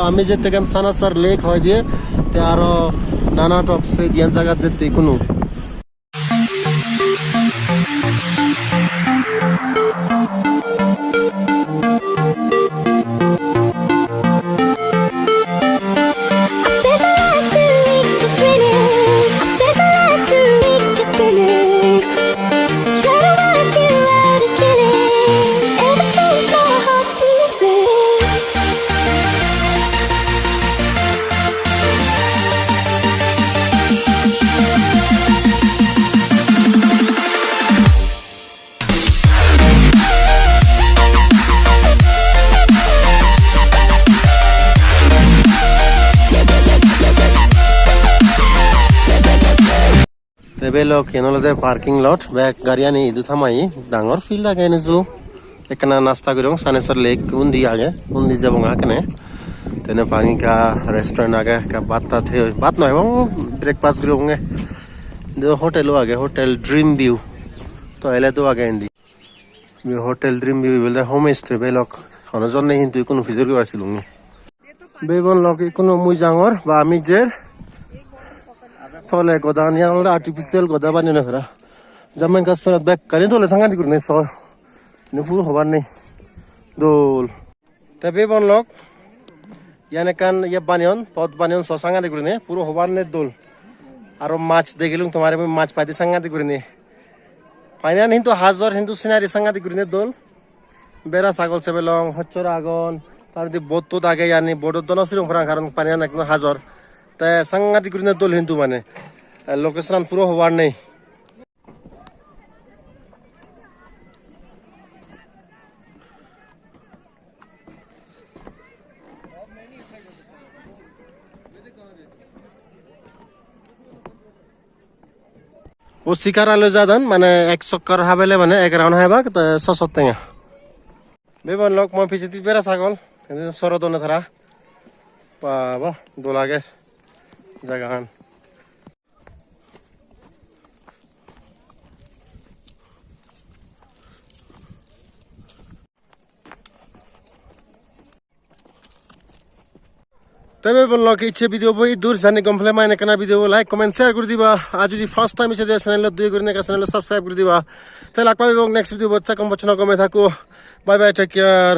আমি যেতে কেন সানাসার লেক হয় দিয়ে তে আরো নানা টপ সে দিয়ান জায়গা যেতে কোনো Belok yang oleh parking lot, baik garian ini itu thamai, dangor field lagi ini tu, ekana nasta gerong, sana ser lake undi aja, undi jabung akane, tena pani ka restaurant aja, ka batta the, bat nahi bang, breakfast gerong nge, itu hotel aja, hotel Dream View, to ele tu aja ini, hotel Dream View, bela homestay belok, karena zon nih itu ikut video kita silungi, bebon lok ikut mui jangor, bami jer. Tole goda ni ang artificial goda ba ni na fera zaman kasperat back kani tole thanga di kurne so ni fu hobar nei dol tabe bon lok yane kan ye banion pod banion so sanga di kurne puro hobar ne dol aro match degelung tomare match paidi sanga di kurne final hindu hazar hindu scenery sanga di kurne dol bera sagol sebelong hochor agon tar di botto dage yani bodo dono silung frang karon panian ekno hazar তা সাংঘাতিক করে দল হিন্দু মানে location পুরো হওয়ার নেই ও শিকার আলো যাদান মানে এক চক্কর হাবেলে মানে এক রাউন্ড হাইবা 600 টাকা বেবন লোক মই ফিজিতি বেরা ছাগল সরদনে ধরা বাবা দোলাগে জায়গান তবে বললো কি ইচ্ছে ভিডিও বই দূর জানি কমপ্লে মাইনে কেনা ভিডিও লাইক কমেন্ট শেয়ার করে দিবা আর যদি ফার্স্ট টাইম এসে চ্যানেল দুই করে নেকা চ্যানেল সাবস্ক্রাইব করে দিবা তাহলে লাগবে এবং নেক্সট ভিডিও বাচ্চা কম বচনা কমে থাকো বাই বাই টেক কেয়ার